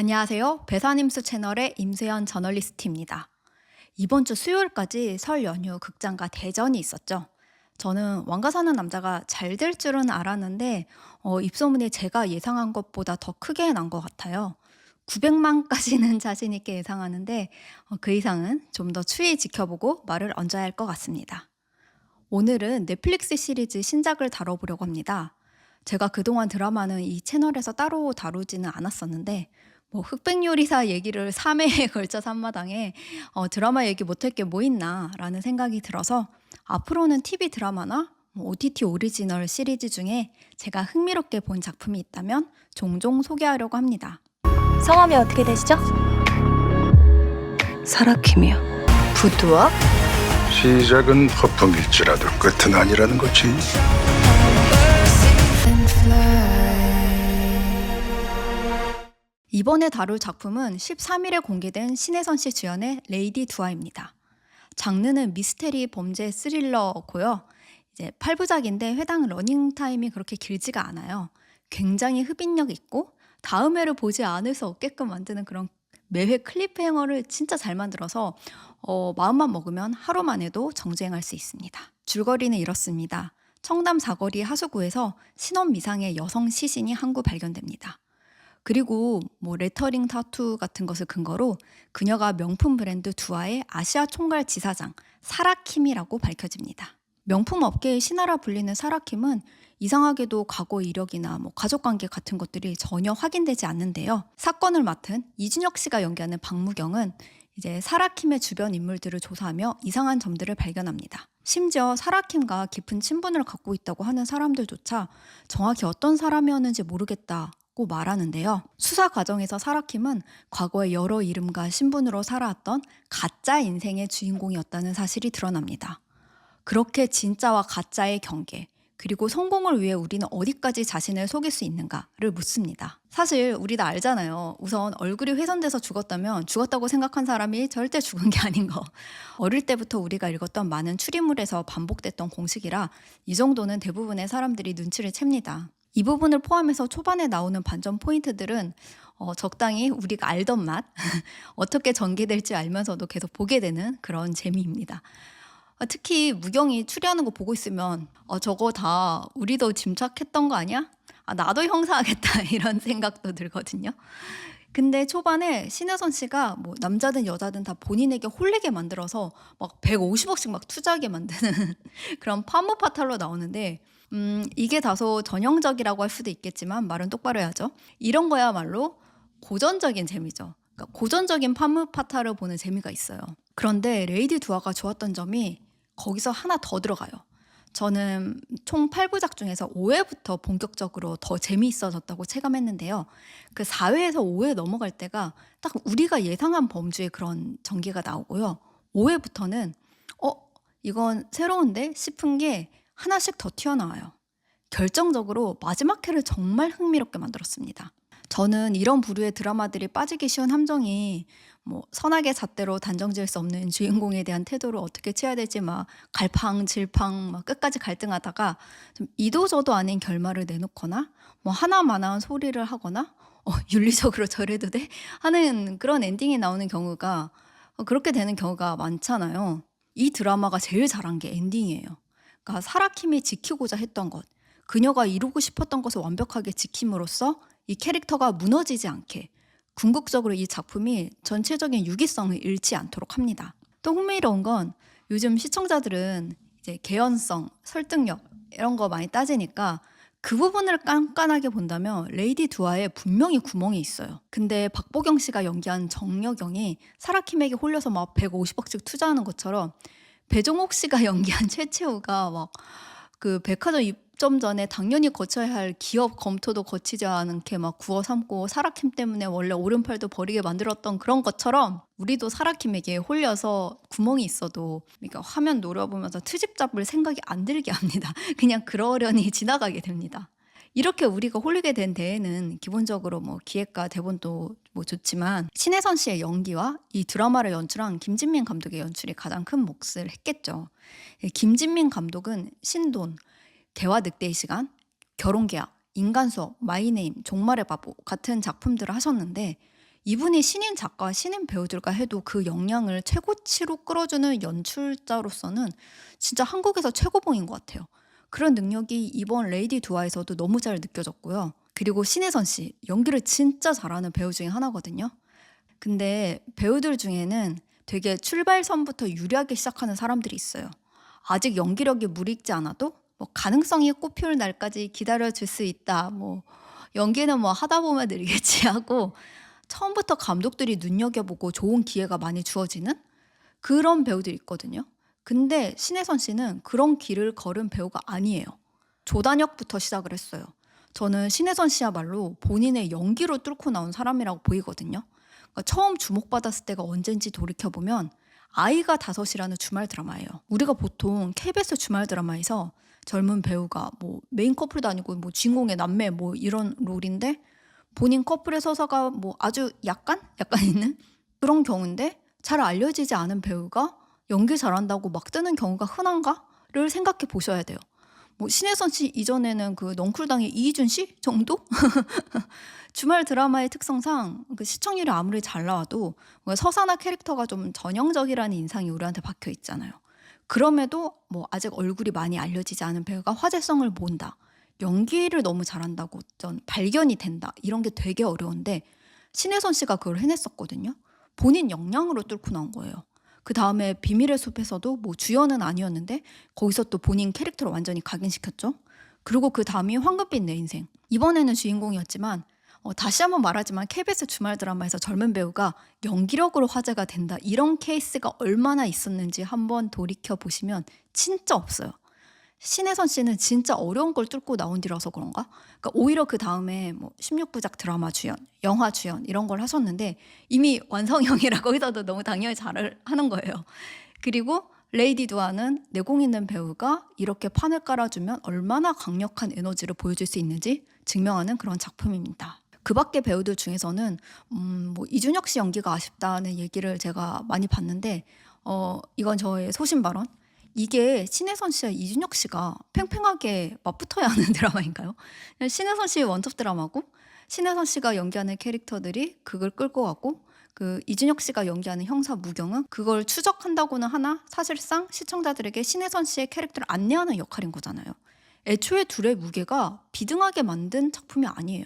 안녕하세요. 배사님수 채널의 임수연 저널리스트입니다. 이번 주 수요일까지 설 연휴 극장가 대전이 있었죠. 저는 왕가 사는 남자가 잘 될 줄은 알았는데 입소문이 제가 예상한 것보다 더 크게 난 것 같아요. 900만까지는 자신 있게 예상하는데 그 이상은 좀 더 추이 지켜보고 말을 얹어야 할 것 같습니다. 오늘은 넷플릭스 시리즈 신작을 다뤄보려고 합니다. 제가 그동안 드라마는 이 채널에서 따로 다루지는 않았었는데 흑백 요리사 얘기를 3회에 걸쳐서 한마당에 드라마 얘기 못할 게 뭐 있나 라는 생각이 들어서 앞으로는 TV 드라마나 OTT 오리지널 시리즈 중에 제가 흥미롭게 본 작품이 있다면 종종 소개하려고 합니다. 성함이 어떻게 되시죠? 사라킴이요. 부두와? 시작은 허풍일지라도 끝은 아니라는 거지. 이번에 다룰 작품은 13일에 공개된 신혜선 씨 주연의 레이디 두아입니다. 장르는 미스테리 범죄 스릴러고요. 이제 8부작인데 회당 러닝타임이 그렇게 길지가 않아요. 굉장히 흡입력 있고 다음 회를 보지 않을 수 없게끔 만드는 그런 매회 클리프행어를 진짜 잘 만들어서 마음만 먹으면 하루만 해도 정주행할 수 있습니다. 줄거리는 이렇습니다. 청담 사거리 하수구에서 신원 미상의 여성 시신이 한 구 발견됩니다. 그리고 레터링 타투 같은 것을 근거로 그녀가 명품 브랜드 두아의 아시아 총괄 지사장 사라킴이라고 밝혀집니다. 명품 업계의 신하라 불리는 사라킴은 이상하게도 과거 이력이나 가족관계 같은 것들이 전혀 확인되지 않는데요. 사건을 맡은 이준혁 씨가 연기하는 박무경은 이제 사라킴의 주변 인물들을 조사하며 이상한 점들을 발견합니다. 심지어 사라킴과 깊은 친분을 갖고 있다고 하는 사람들조차 정확히 어떤 사람이었는지 모르겠다고 말하는데요. 수사 과정에서 사라킴은 과거의 여러 이름과 신분으로 살아왔던 가짜 인생의 주인공이었다는 사실이 드러납니다. 그렇게 진짜와 가짜의 경계, 그리고 성공을 위해 우리는 어디까지 자신을 속일 수 있는가를 묻습니다. 사실 우리 다 알잖아요. 우선 얼굴이 훼손돼서 죽었다면 죽었다고 생각한 사람이 절대 죽은 게 아닌 거. 어릴 때부터 우리가 읽었던 많은 추리물에서 반복됐던 공식이라 이 정도는 대부분의 사람들이 눈치를 챕니다. 이 부분을 포함해서 초반에 나오는 반전 포인트들은 적당히 우리가 알던 맛, 어떻게 전개될지 알면서도 계속 보게 되는 그런 재미입니다. 특히 무경이 추리하는 거 보고 있으면 저거 다 우리도 짐작했던 거 아니야? 나도 형사하겠다 이런 생각도 들거든요. 근데 초반에 신혜선 씨가 남자든 여자든 다 본인에게 홀리게 만들어서 막 150억씩 막 투자하게 만드는 그런 파무파탈로 나오는데 이게 다소 전형적이라고 할 수도 있겠지만 말은 똑바로 해야죠. 이런 거야말로 고전적인 재미죠. 그러니까 고전적인 파무파탈을 보는 재미가 있어요. 그런데 레이디 두아가 좋았던 점이 거기서 하나 더 들어가요. 저는 총 8부작 중에서 5회부터 본격적으로 더 재미있어졌다고 체감했는데요. 그 4회에서 5회 넘어갈 때가 딱 우리가 예상한 범주의 그런 전개가 나오고요. 5회부터는 이건 새로운데 싶은 게 하나씩 더 튀어나와요. 결정적으로 마지막 회를 정말 흥미롭게 만들었습니다. 저는 이런 부류의 드라마들이 빠지기 쉬운 함정이 선악의 잣대로 단정 지을 수 없는 주인공에 대한 태도를 어떻게 취해야 될지 갈팡질팡 끝까지 갈등하다가 좀 이도저도 아닌 결말을 내놓거나 하나마나한 소리를 하거나 윤리적으로 저래도 돼? 하는 그런 엔딩이 나오는 경우가 그렇게 되는 경우가 많잖아요. 이 드라마가 제일 잘한 게 엔딩이에요. 그러니까 사라킴이 지키고자 했던 것, 그녀가 이루고 싶었던 것을 완벽하게 지킴으로써 이 캐릭터가 무너지지 않게 궁극적으로 이 작품이 전체적인 유기성을 잃지 않도록 합니다. 또 흥미로운 건 요즘 시청자들은 이제 개연성, 설득력 이런 거 많이 따지니까 그 부분을 깐깐하게 본다면 레이디 두아에 분명히 구멍이 있어요. 근데 박보경 씨가 연기한 정여경이 사라킴에게 홀려서 막 150억씩 투자하는 것처럼 배종옥 씨가 연기한 최채우가 그 백화점 입점 전에 당연히 거쳐야 할 기업 검토도 거치지 않게 구워 삼고 사라킴 때문에 원래 오른팔도 버리게 만들었던 그런 것처럼 우리도 사라킴에게 홀려서 구멍이 있어도 그러니까 화면 노려보면서 트집 잡을 생각이 안 들게 합니다. 그냥 그러려니 지나가게 됩니다. 이렇게 우리가 홀리게 된 데에는 기본적으로 기획과 대본도 좋지만 신혜선 씨의 연기와 이 드라마를 연출한 김진민 감독의 연출이 가장 큰 몫을 했겠죠. 김진민 감독은 신돈, 개와 늑대의 시간, 결혼계약, 인간수업, 마이네임, 종말의 바보 같은 작품들을 하셨는데 이분이 신인 작가, 신인 배우들과 해도 그 역량을 최고치로 끌어주는 연출자로서는 진짜 한국에서 최고봉인 것 같아요. 그런 능력이 이번 레이디 두아에서도 너무 잘 느껴졌고요. 그리고 신혜선 씨, 연기를 진짜 잘하는 배우 중에 하나거든요. 근데 배우들 중에는 되게 출발선부터 유리하게 시작하는 사람들이 있어요. 아직 연기력이 무르익지 않아도 뭐 가능성이 꽃피울 날까지 기다려줄 수 있다. 뭐 연기는 뭐 하다 보면 늘겠지 하고 처음부터 감독들이 눈여겨보고 좋은 기회가 많이 주어지는 그런 배우들이 있거든요. 근데 신혜선 씨는 그런 길을 걸은 배우가 아니에요. 조단역부터 시작을 했어요. 저는 신혜선 씨야말로 본인의 연기로 뚫고 나온 사람이라고 보이거든요. 그러니까 처음 주목받았을 때가 언젠지 돌이켜보면 아이가 다섯이라는 주말 드라마예요. 우리가 보통 KBS 주말 드라마에서 젊은 배우가 뭐 메인 커플도 아니고 뭐 주인공의 남매 뭐 이런 롤인데 본인 커플의 서사가 뭐 아주 약간 있는 그런 경우인데 잘 알려지지 않은 배우가 연기 잘한다고 막 뜨는 경우가 흔한가를 생각해 보셔야 돼요. 뭐 신혜선 씨 이전에는 그 넝쿨당의 이희준 씨 정도? 주말 드라마의 특성상 그 시청률이 아무리 잘 나와도 서사나 캐릭터가 좀 전형적이라는 인상이 우리한테 박혀 있잖아요. 그럼에도 뭐 아직 얼굴이 많이 알려지지 않은 배우가 화제성을 모은다. 연기를 너무 잘한다고 전 발견이 된다. 이런 게 되게 어려운데 신혜선 씨가 그걸 해냈었거든요. 본인 역량으로 뚫고 나온 거예요. 그 다음에 비밀의 숲에서도 뭐 주연은 아니었는데 거기서 또 본인 캐릭터를 완전히 각인시켰죠. 그리고 그 다음이 황금빛 내 인생. 이번에는 주인공이었지만 다시 한번 말하지만 KBS 주말 드라마에서 젊은 배우가 연기력으로 화제가 된다. 이런 케이스가 얼마나 있었는지 한번 돌이켜 보시면 진짜 없어요. 신혜선 씨는 진짜 어려운 걸 뚫고 나온 뒤라서 그런가? 그러니까 오히려 그 다음에 뭐 16부작 드라마 주연, 영화 주연 이런 걸 하셨는데 이미 완성형이라 거기서도 너무 당연히 잘 하는 거예요. 그리고 레이디 두아는 내공 있는 배우가 이렇게 판을 깔아주면 얼마나 강력한 에너지를 보여줄 수 있는지 증명하는 그런 작품입니다. 그 밖에 배우들 중에서는 뭐 이준혁 씨 연기가 아쉽다는 얘기를 제가 많이 봤는데 이건 저의 소신 발언. 이게 신혜선 씨와 이준혁 씨가 팽팽하게 맞붙어야 하는 드라마인가요? 신혜선 씨의 원톱 드라마고 신혜선 씨가 연기하는 캐릭터들이 그걸 끌고 가고 그 이준혁 씨가 연기하는 형사 무경은 그걸 추적한다고는 하나 사실상 시청자들에게 신혜선 씨의 캐릭터를 안내하는 역할인 거잖아요. 애초에 둘의 무게가 비등하게 만든 작품이 아니에요.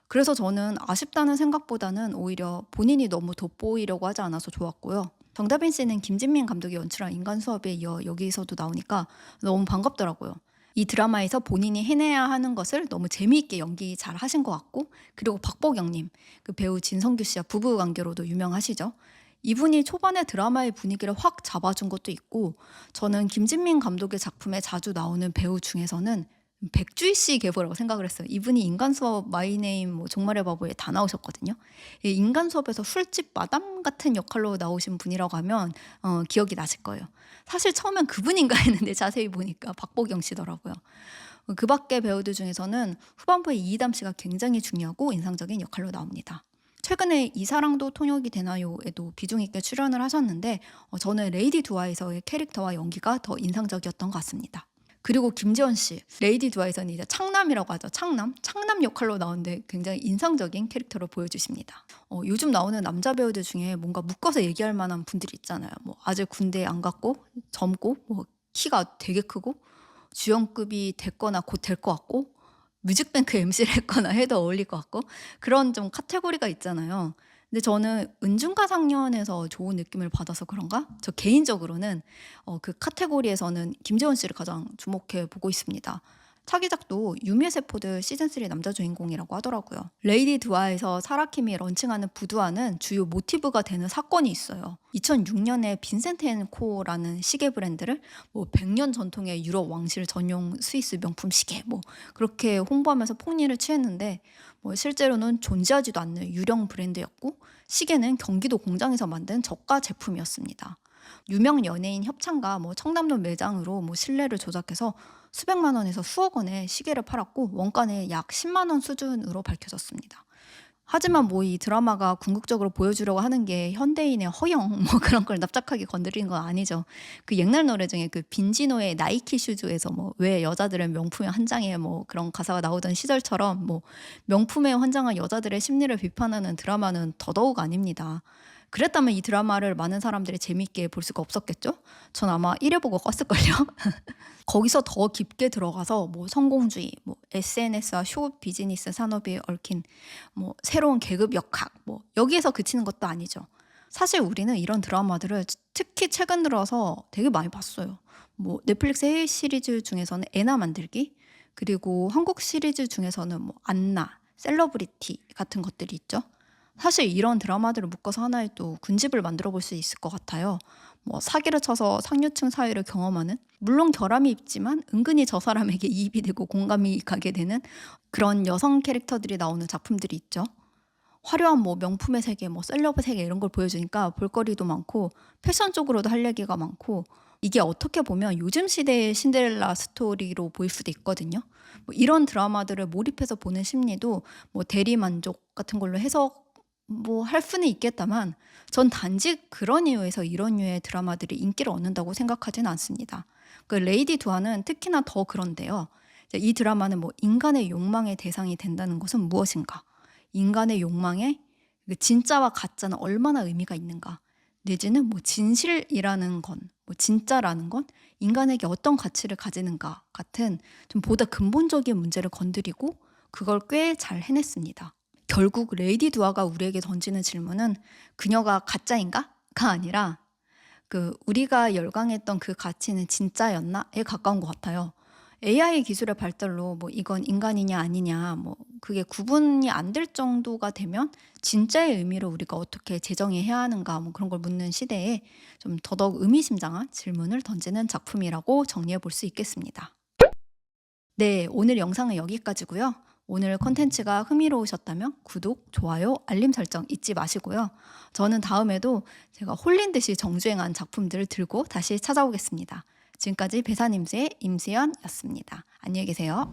그래서 저는 아쉽다는 생각보다는 오히려 본인이 너무 돋보이려고 하지 않아서 좋았고요. 정다빈 씨는 김진민 감독이 연출한 인간 수업에 이어 여기서도 나오니까 너무 반갑더라고요. 이 드라마에서 본인이 해내야 하는 것을 너무 재미있게 연기 잘 하신 것 같고 그리고 박보경님, 그 배우 진성규 씨와 부부관계로도 유명하시죠. 이분이 초반에 드라마의 분위기를 확 잡아준 것도 있고 저는 김진민 감독의 작품에 자주 나오는 배우 중에서는 백주희 씨 계보라고 생각을 했어요. 이분이 인간수업, 마이네임, 뭐 종말의 바보에 다 나오셨거든요. 이 인간수업에서 술집 마담 같은 역할로 나오신 분이라고 하면 기억이 나실 거예요. 사실 처음엔 그분인가 했는데 자세히 보니까 박보경 씨더라고요. 그 밖에 배우들 중에서는 후반부에 이희담 씨가 굉장히 중요하고 인상적인 역할로 나옵니다. 최근에 이 사랑도 통역이 되나요에도 비중 있게 출연을 하셨는데 저는 레이디 두아에서의 캐릭터와 연기가 더 인상적이었던 것 같습니다. 그리고 김지원 씨, 레이디 두아에서는 이제 창남이라고 하죠. 창남 역할로 나오는데 굉장히 인상적인 캐릭터로 보여주십니다. 요즘 나오는 남자 배우들 중에 뭔가 묶어서 얘기할 만한 분들이 있잖아요. 뭐 아직 군대에 안 갔고 젊고 뭐 키가 되게 크고 주연급이 됐거나 곧 될 것 같고 뮤직뱅크 MC를 했거나 해도 어울릴 것 같고 그런 좀 카테고리가 있잖아요. 근데 저는 은중가상년에서 좋은 느낌을 받아서 그런가? 저 개인적으로는 그 카테고리에서는 김재원 씨를 가장 주목해 보고 있습니다. 차기작도 유미의 세포들 시즌3 남자 주인공이라고 하더라고요. 레이디 두아에서 사라킴이 런칭하는 부두아는 주요 모티브가 되는 사건이 있어요. 2006년에 빈센트 앤 코라는 시계 브랜드를 뭐 100년 전통의 유럽 왕실 전용 스위스 명품 시계 뭐 그렇게 홍보하면서 폭리를 취했는데 뭐 실제로는 존재하지도 않는 유령 브랜드였고 시계는 경기도 공장에서 만든 저가 제품이었습니다. 유명 연예인 협찬과 뭐 청담동 매장으로 뭐 신뢰를 조작해서 수백만 원에서 수억 원의 시계를 팔았고 원가는 약 10만 원 수준으로 밝혀졌습니다. 하지만 뭐 이 드라마가 궁극적으로 보여주려고 하는 게 현대인의 허영 뭐 그런 걸 납작하게 건드리는 건 아니죠. 그 옛날 노래 중에 그 빈지노의 나이키 슈즈에서 뭐 왜 여자들은 명품의 환장해 뭐 그런 가사가 나오던 시절처럼 뭐 명품에 환장한 여자들의 심리를 비판하는 드라마는 더더욱 아닙니다. 그랬다면 이 드라마를 많은 사람들이 재밌게 볼 수가 없었겠죠? 전 아마 1회 보고 껐을걸요. 거기서 더 깊게 들어가서 뭐 성공주의, 뭐 SNS와 쇼 비즈니스 산업이 얽힌 뭐 새로운 계급 역학, 뭐 여기에서 그치는 것도 아니죠. 사실 우리는 이런 드라마들을 특히 최근 들어서 되게 많이 봤어요. 뭐 넷플릭스 해외 시리즈 중에서는 애나 만들기, 그리고 한국 시리즈 중에서는 뭐 안나, 셀러브리티 같은 것들이 있죠. 사실 이런 드라마들을 묶어서 하나의 또 군집을 만들어 볼 수 있을 것 같아요. 뭐 사기를 쳐서 상류층 사회를 경험하는, 물론 결함이 있지만 은근히 저 사람에게 이입이 되고 공감이 가게 되는 그런 여성 캐릭터들이 나오는 작품들이 있죠. 화려한 뭐 명품의 세계, 뭐 셀럽의 세계 이런 걸 보여주니까 볼거리도 많고 패션 쪽으로도 할 얘기가 많고, 이게 어떻게 보면 요즘 시대의 신데렐라 스토리로 보일 수도 있거든요. 뭐 이런 드라마들을 몰입해서 보는 심리도 뭐 대리 만족 같은 걸로 해석 뭐 할 수는 있겠다만, 전 단지 그런 이유에서 이런 류의 드라마들이 인기를 얻는다고 생각하지는 않습니다. 그 레이디 두아는 특히나 더 그런데요. 이제 이 드라마는 뭐 인간의 욕망의 대상이 된다는 것은 무엇인가? 인간의 욕망에 그 진짜와 가짜는 얼마나 의미가 있는가? 내지는 뭐 진실이라는 건, 뭐 진짜라는 건 인간에게 어떤 가치를 가지는가 같은 좀 보다 근본적인 문제를 건드리고 그걸 꽤 잘 해냈습니다. 결국 레이디 두아가 우리에게 던지는 질문은 그녀가 가짜인가?가 아니라 그 우리가 열광했던 그 가치는 진짜였나?에 가까운 것 같아요. AI 기술의 발달로 뭐 이건 인간이냐 아니냐 뭐 그게 구분이 안 될 정도가 되면 진짜의 의미를 우리가 어떻게 재정의해야 하는가 뭐 그런 걸 묻는 시대에 좀 더더욱 의미심장한 질문을 던지는 작품이라고 정리해 볼 수 있겠습니다. 네, 오늘 영상은 여기까지고요. 오늘 콘텐츠가 흥미로우셨다면 구독, 좋아요, 알림 설정 잊지 마시고요. 저는 다음에도 제가 홀린 듯이 정주행한 작품들을 들고 다시 찾아오겠습니다. 지금까지 배산임수의 임수연이었습니다. 안녕히 계세요.